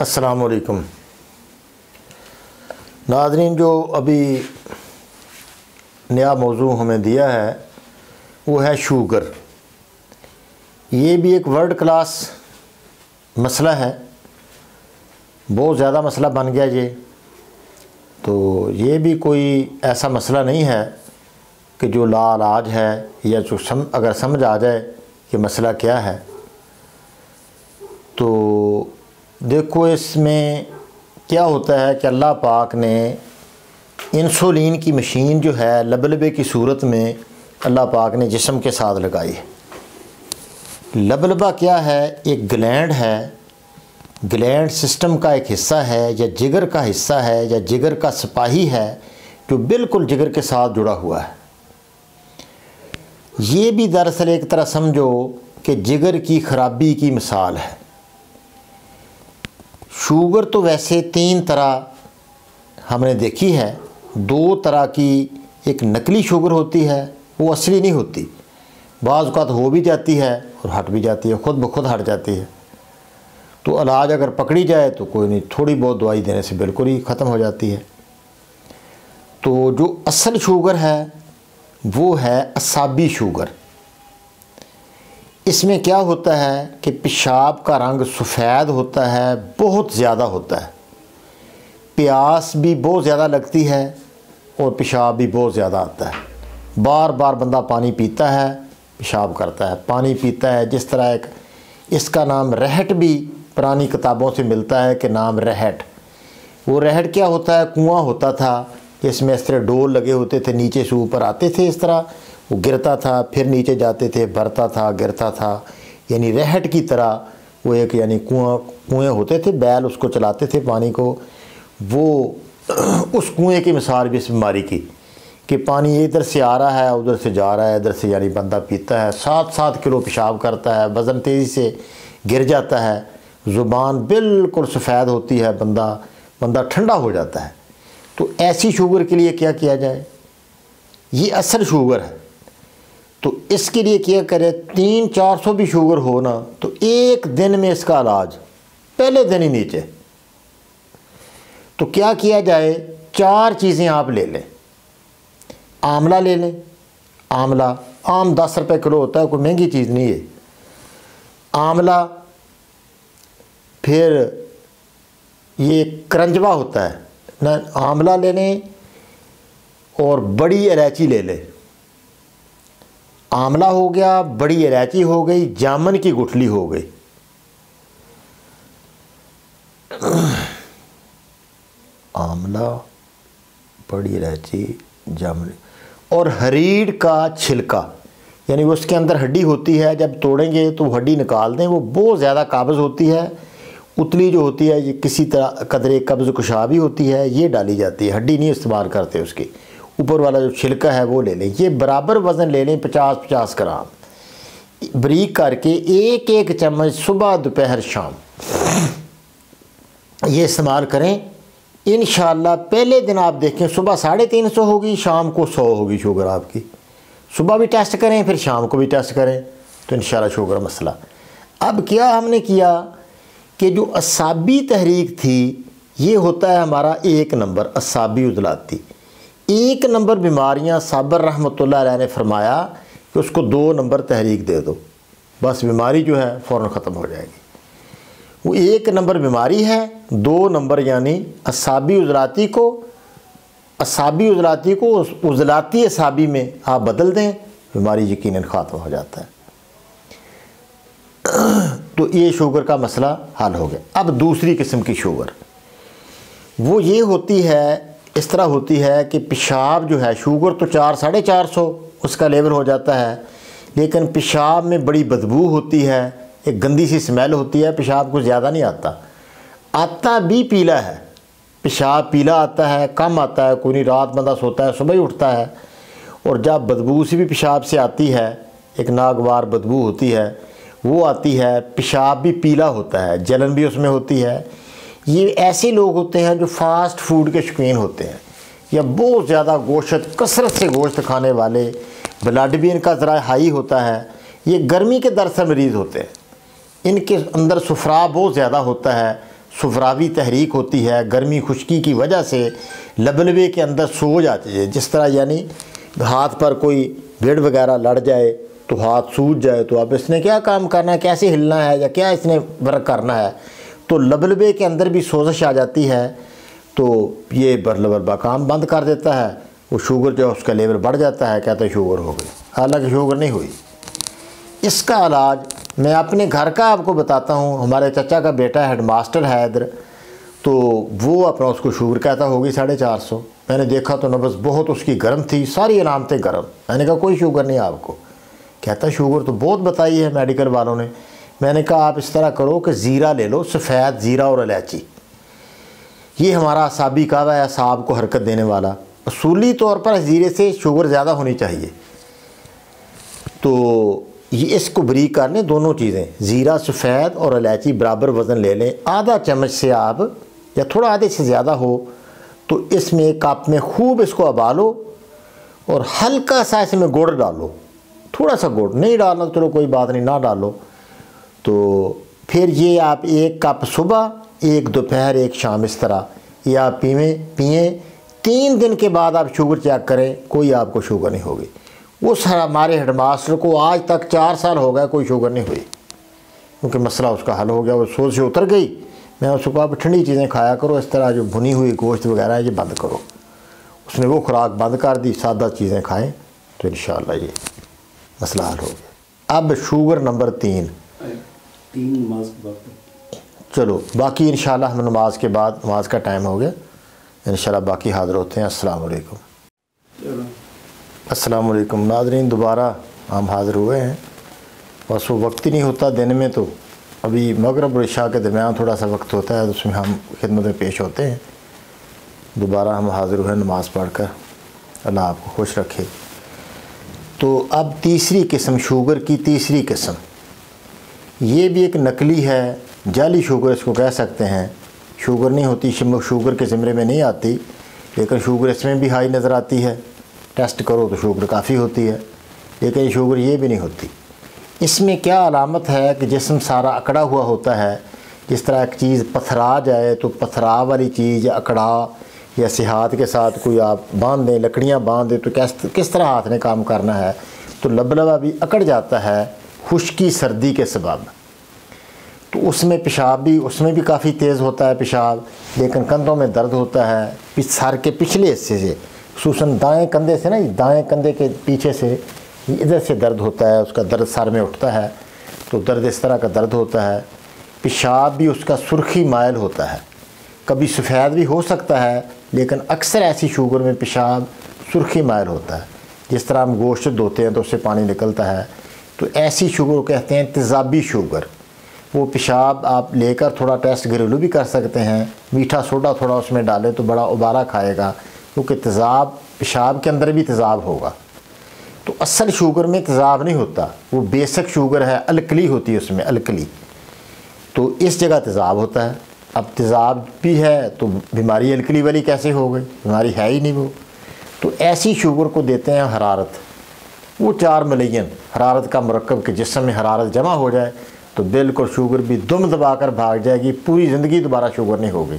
अस्सलाम वालेकुम नाज़रीन, जो अभी नया मौजू हमें दिया है वो है शुगर। ये भी एक वर्ल्ड क्लास मसला है, बहुत ज़्यादा मसला बन गया ये। तो ये भी कोई ऐसा मसला नहीं है कि जो लाइलाज है या जो अगर समझ आ जाए कि मसला क्या है। तो देखो, इसमें क्या होता है कि अल्लाह पाक ने इंसुलिन की मशीन जो है लबलबे की सूरत में अल्लाह पाक ने जिस्म के साथ लगाई है। लबलबा क्या है? एक ग्लैंड है, ग्लैंड सिस्टम का एक हिस्सा है या जिगर का हिस्सा है या जिगर का सिपाही है जो बिल्कुल जिगर के साथ जुड़ा हुआ है। ये भी दरअसल एक तरह समझो कि जिगर की ख़राबी की मिसाल है। शुगर तो वैसे तीन तरह हमने देखी है। दो तरह की, एक नकली शुगर होती है, वो असली नहीं होती, बाज़ औक़ात हो भी जाती है और हट भी जाती है, ख़ुद ब खुद हट जाती है। तो इलाज अगर पकड़ी जाए तो कोई नहीं, थोड़ी बहुत दवाई देने से बिल्कुल ही ख़त्म हो जाती है। तो जो असल शुगर है वो है असाबी शुगर। इसमें क्या होता है कि पेशाब का रंग सफ़ेद होता है, बहुत ज़्यादा होता है, प्यास भी बहुत ज़्यादा लगती है और पेशाब भी बहुत ज़्यादा आता है। बार बार बंदा पानी पीता है, पेशाब करता है, पानी पीता है। जिस तरह एक इसका नाम रहट भी पुरानी किताबों से मिलता है कि नाम रहट। वो रहट क्या होता है? कुआं होता था, इसमें इस तरह डोल लगे होते थे, नीचे से ऊपर आते थे, इस तरह वो गिरता था, फिर नीचे जाते थे, भरता था, गिरता था। यानी रहट की तरह वो एक यानी कुएँ होते थे, बैल उसको चलाते थे पानी को। वो उस कुएँ की मिसाल भी इस बीमारी की कि पानी इधर से आ रहा है, उधर से जा रहा है, इधर से यानी बंदा पीता है, 7-7 किलो पेशाब करता है, वज़न तेज़ी से गिर जाता है, ज़ुबान बिल्कुल सफ़ेद होती है, बंदा ठंडा हो जाता है। तो ऐसी शुगर के लिए क्या किया जाए? ये असल शुगर है। तो इसके लिए क्या करें? 300-400 भी शुगर हो ना तो एक दिन में इसका इलाज, पहले दिन ही नीचे। तो क्या किया जाए? 4 चीज़ें आप ले लें। आंवला ले लें। आंवला आम 10 रुपये किलो होता है, कोई महंगी चीज़ नहीं है। आंवला, फिर ये करंजवा होता है ना, आंवला ले लें और बड़ी इलायची ले लें। आंवला हो गया, बड़ी इलायची हो गई, जामुन की गुठली हो गई। आंवला, बड़ी इलायची, जामुन और हरीड़ का छिलका, यानी वो उसके अंदर हड्डी होती है, जब तोड़ेंगे तो हड्डी निकाल दें, वो बहुत ज़्यादा काब्ज़ होती है। उतली जो होती है ये किसी तरह कदरे कब्ज़ कुशा भी होती है, ये डाली जाती है, हड्डी नहीं इस्तेमाल करते। उसकी ऊपर वाला जो छिलका है वो ले लें। ये बराबर वज़न ले लें, 50-50 ग्राम बारीक करके, एक चम्मच सुबह दोपहर शाम ये इस्तेमाल करें। इंशाअल्लाह पहले दिन आप देखें सुबह 350 होगी, शाम को 100 होगी शुगर आपकी। सुबह भी टेस्ट करें, फिर शाम को भी टेस्ट करें, तो इंशाअल्लाह शुगर मसला। अब क्या हमने किया कि जो असाबी तहरीक थी, ये होता है हमारा 1 नंबर असाबी उज़लाती। 1 नंबर बीमारियां साबर रहमतुल्लाह अलैह ने फरमाया कि उसको 2 नंबर तहरीक दे दो, बस बीमारी जो है फ़ौरन ख़त्म हो जाएगी। वो 1 नंबर बीमारी है, 2 नंबर यानी असाबी उज़लाती को उज़लाती असाबी में आप बदल दें, बीमारी यकीनन ख़त्म हो जाता है। तो ये शुगर का मसला हल हो गया। अब दूसरी किस्म की शुगर, वो ये होती है, इस तरह होती है कि पेशाब जो है, शुगर तो 400-450 उसका लेवल हो जाता है, लेकिन पेशाब में बड़ी बदबू होती है, एक गंदी सी स्मेल होती है। पेशाब कुछ ज़्यादा नहीं आता भी पीला है, पेशाब पीला आता है, कम आता है, कोई नहीं, रात बंदा सोता है, सुबह ही उठता है, और जब बदबू सी भी पेशाब से आती है, एक नागवार बदबू होती है, वो आती है। पेशाब भी पीला होता है, जलन भी उसमें होती है। ये ऐसे लोग होते हैं जो फास्ट फूड के शौकीन होते हैं या बहुत ज़्यादा गोश्त, कसरत से गोश्त खाने वाले, ब्लड भी इनका ज़रा हाई होता है, ये गर्मी के दर्द से मरीज़ होते हैं। इनके अंदर सुफरा बहुत ज़्यादा होता है, सुफरावी तहरीक होती है, गर्मी खुश्की की वजह से लबलबे के अंदर सोज आती है। जिस तरह यानी हाथ पर कोई भेड़ वगैरह लड़ जाए तो हाथ सूज जाए, तो अब इसने क्या काम करना है, कैसे हिलना है या क्या इसने वर्क करना है, तो लबलबे के अंदर भी सोजिश आ जाती है, तो ये बरलबा काम बंद कर देता है। वो शुगर जो उसका लेवल बढ़ जाता है, कहते हैं शुगर हो गई, हालांकि शुगर नहीं हुई। इसका इलाज मैं अपने घर का आपको बताता हूँ। हमारे चाचा का बेटा हेडमास्टर है इधर, तो वो अपना उसको शुगर कहता होगी 450। मैंने देखा तो नब्ज़ बहुत उसकी गर्म थी, सारी अलामतें गर्म। मैंने कहा कोई शुगर नहीं आपको, कहता शुगर तो बहुत बताई है मेडिकल वालों ने। मैंने कहा आप इस तरह करो कि ज़ीरा ले लो, सफ़ेद ज़ीरा और इलायची, ये हमारा असाबी कावा है, असाब को हरकत देने वाला। असूली तौर पर ज़ीरे से शुगर ज़्यादा होनी चाहिए, तो ये इसको बरीक कर लें दोनों चीज़ें, ज़ीरा सफ़ेद और इलायची बराबर वज़न ले लें। आधा चम्मच से आप या थोड़ा आधे से ज़्यादा हो तो इसमें एक कप में खूब इसको उबालो और हल्का सा इसमें गुड़ डालो, थोड़ा सा गुड़, नहीं डालना तो चलो कोई बात नहीं, ना डालो। तो फिर ये आप एक कप सुबह, एक दोपहर, एक शाम, इस तरह ये आप पिएँ। 3 दिन के बाद आप शुगर चेक करें, कोई आपको शुगर नहीं होगी। उस हमारे हेडमास्टर को आज तक 4 साल हो गए, कोई शुगर नहीं हुई, क्योंकि मसला उसका हल हो गया, वो सोच से उतर गई। मैं उसको कहा ठंडी चीज़ें खाया करो, इस तरह जो भुनी हुई गोश्त वगैरह है ये बंद करो। उसने वो खुराक बंद कर दी, सादा चीज़ें खाएं, तो इंशाअल्लाह ये मसला हल हो गया। अब शुगर नंबर 3 चलो बाकी इंशाअल्लाह हम नमाज के बाद, नमाज का टाइम हो गया, इंशाअल्लाह बाकी हाज़िर होते हैं। अस्सलाम वालेकुम। अस्सलाम वालेकुम नाज़रीन, दोबारा हम हाज़िर हुए हैं। बस वो वक्त ही नहीं होता दिन में, तो अभी मगरिब और इशा के दरमियान थोड़ा सा वक्त होता है, तो उसमें हम खिदमत में पेश होते हैं। दोबारा हम हाज़िर हुए नमाज पढ़ कर, अल्लाह आपको खुश रखे। तो अब तीसरी किस्म, शुगर की तीसरी किस्म, ये भी एक नकली है, जाली शुगर इसको कह सकते हैं। शुगर नहीं होती, शुगर के ज़िम्मे में नहीं आती, लेकिन शुगर इसमें भी हाई नज़र आती है। टेस्ट करो तो शुगर काफ़ी होती है, लेकिन शुगर ये भी नहीं होती। इसमें क्या अलामत है कि जिस्म सारा अकड़ा हुआ होता है। जिस तरह एक चीज़ पथरा जाए, तो पथरा वाली चीज़ या अकड़ा या सिहात के साथ कोई आप बांध दें, लकड़ियाँ बांध दें, तो किस तरह हाथ ने काम करना है, तो लबलबा भी अकड़ जाता है खुश्की सर्दी के सबब। तो उसमें पेशाब भी, उसमें भी काफ़ी तेज़ होता है पेशाब, लेकिन कंधों में दर्द होता है, सर के पिछले हिस्से से, खुसूसन दाएं कंधे से ना, दाएं कंधे के पीछे से इधर से दर्द होता है, उसका दर्द सर में उठता है, तो दर्द इस तरह का दर्द होता है। पेशाब भी उसका सुर्खी मायल होता है, कभी सफ़ेद भी हो सकता है, लेकिन अक्सर ऐसी शुगर में पेशाब सुर्खी मायल होता है। जिस तरह हम गोश्त धोते हैं तो उससे पानी निकलता है, तो ऐसी शुगर कहते हैं तेज़ाबी शुगर। वो पेशाब आप लेकर थोड़ा टेस्ट घरेलू भी कर सकते हैं, मीठा सोडा थोड़ा उसमें डालें तो बड़ा उबाला खाएगा, क्योंकि तेज़ाब पेशाब के अंदर भी तेज़ाब होगा। तो असल शुगर में तेज़ाब नहीं होता, वो बेसिक शुगर है, अलकली होती है उसमें, अलकली, तो इस जगह तेज़ाब होता है। अब तेज़ाब भी है तो बीमारी अलकली वाली कैसे हो गई, बीमारी है ही नहीं वो। तो ऐसी शुगर को देते हैं हरारत, वो 4 मिलियन हरारत का मरकब के जिस्म में हरारत जमा हो जाए तो बिल्कुल शुगर भी दुम दबा कर भाग जाएगी, पूरी ज़िंदगी दोबारा शुगर नहीं होगी।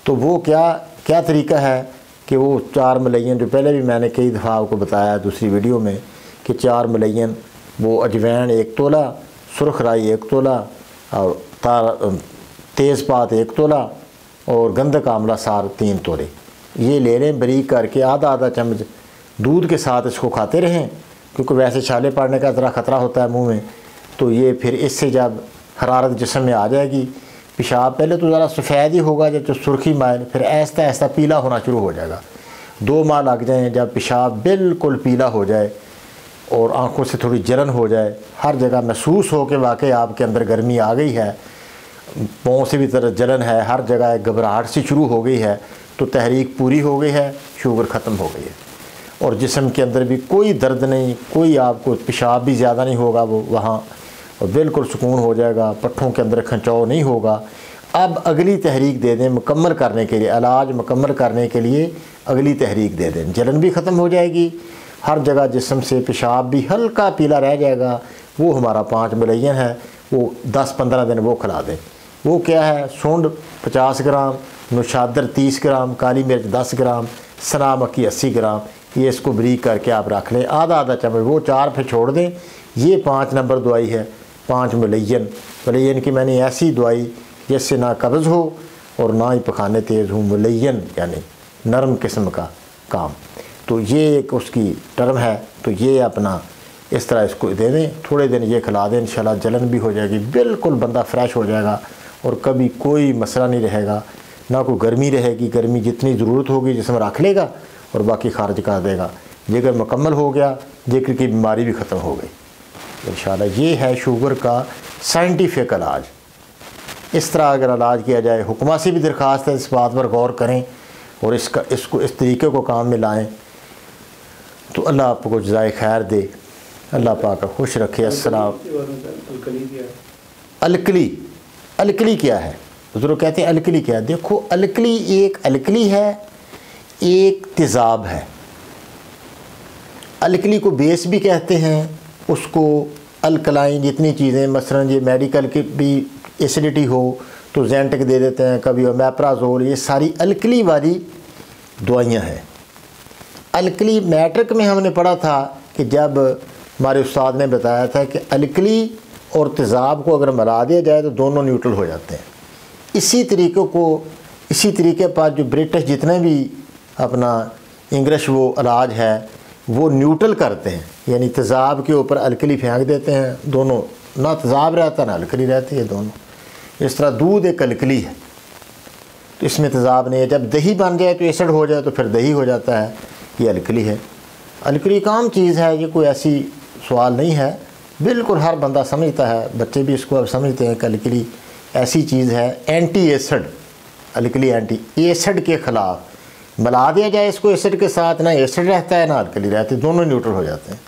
तो वो क्या तरीका है कि वो 4 मिलियन, जो पहले भी मैंने कई दफ़ा आपको बताया दूसरी वीडियो में, कि 4 मिलियन वो अजवैन 1 तोला, सुरख राई 1 तोला, और तेज़पात 1 तोला, और गंधक आमला सार 3 तोले, ये ले लें बारीक करके। आधा चम्मच दूध के साथ इसको खाते रहें, क्योंकि वैसे छाले पड़ने का ज़रा ख़तरा होता है मुँह में। तो ये फिर इससे जब हरारत जिस्म में आ जाएगी, पेशाब पहले तो ज़रा सफ़ेद ही होगा, जब सुर्खी मायल, फिर ऐसा ऐसा पीला होना शुरू हो जाएगा। 2 माह लग जाएँ जब पेशाब बिल्कुल पीला हो जाए और आँखों से थोड़ी जलन हो जाए, हर जगह महसूस हो कि वाकई आपके अंदर गर्मी आ गई है, पाँव से भी तरह जलन है, हर जगह घबराहट सी शुरू हो गई है, तो तहरीक पूरी हो गई है, शुगर ख़त्म हो गई है, और जिस्म के अंदर भी कोई दर्द नहीं, कोई आपको पेशाब भी ज़्यादा नहीं होगा वो वहाँ, और बिल्कुल सुकून हो जाएगा, पट्ठों के अंदर खिंचाव नहीं होगा। अब अगली तहरीक दे दें मुकम्मल करने के लिए, इलाज मुकम्मल करने के लिए अगली तहरीक दे दें, जलन भी ख़त्म हो जाएगी, हर जगह जिस्म से पेशाब भी हल्का पीला रह जाएगा। वो हमारा 5 मिलियन है, वो 10-15 दिन वो खिला दें। वो क्या है, सूंड 50 ग्राम, नुशादर 30 ग्राम, काली मिर्च 10 ग्राम, सना मक्खी 80 ग्राम, ये इसको बरीक करके आप रख लें, आधा आधा चम्मच, वो 4 फिर छोड़ दें। ये 5 नंबर दवाई है, 5 मुलय्यन। मुलय्यन की मैंने ऐसी दवाई जिससे ना कब्ज़ हो और ना ही पखाने तेज़ हो, मुलय्यन यानी नरम किस्म का काम। तो ये एक उसकी टर्म है। तो ये अपना इस तरह इसको दे दें, थोड़े दिन ये खिला दें, इंशाल्लाह जलन भी हो जाएगी, बिल्कुल बंदा फ्रेश हो जाएगा और कभी कोई मसला नहीं रहेगा, ना कोई गर्मी रहेगी। गर्मी जितनी ज़रूरत होगी जिसमें रख लेगा और बाकी खारिज कर देगा। जिगर मुकम्मल हो गया, जिगर की बीमारी भी ख़त्म हो गई इंशाल्लाह। ये है शुगर का साइंटिफिक इलाज। इस तरह अगर इलाज किया जाए, हुक्मा से भी दरख्वास्त है इस बात पर गौर करें और इसको इस तरीके को काम में लाएँ, तो अल्लाह आपको जज़ाए खैर दे, अल्लाह पाक खुश रखे। अस्सलाम। अलकली क्या है? बुजुर्ग कहते हैं अलकली क्या है? देखो, अलकली एक अलकली है, एक तेज़ाब है। अलकली को बेस भी कहते हैं, उसको अल्कलाइन जितनी चीज़ें, मसलन ये मेडिकल की भी एसिडिटी हो तो जेंटिक दे देते हैं, कभी ओमेप्राजोल, ये सारी अलकली वाली दवाइयाँ हैं। अलकली मैट्रिक में हमने पढ़ा था कि जब हमारे उस्ताद ने बताया था कि अलकली और तेज़ाब को अगर मिला दिया जाए तो दोनों न्यूट्रल हो जाते हैं। इसी तरीके पर जो ब्रिटिश जितने भी अपना इंग्लिश वो इलाज है वो न्यूट्रल करते हैं, यानी तेज़ाब के ऊपर अलकली फेंक देते हैं, दोनों ना तेज़ाब रहता ना अलकली रहती है दोनों। इस तरह दूध एक अलकली है तो इसमें तेज़ाब नहीं है। जब दही बन जाए तो एसिड हो जाए तो फिर दही हो जाता है, ये अलकली है। अलकली एक आम चीज़ है, ये कोई ऐसी सवाल नहीं है, बिल्कुल हर बंदा समझता है, बच्चे भी इसको अब समझते हैं कि अलकली ऐसी चीज़ है। Anti acid, alkali anti acid के ख़िलाफ़ मिला दिया जाए इसको एसिड के साथ, ना एसिड रहता है ना अलकली रहती है, दोनों न्यूट्रल हो जाते हैं।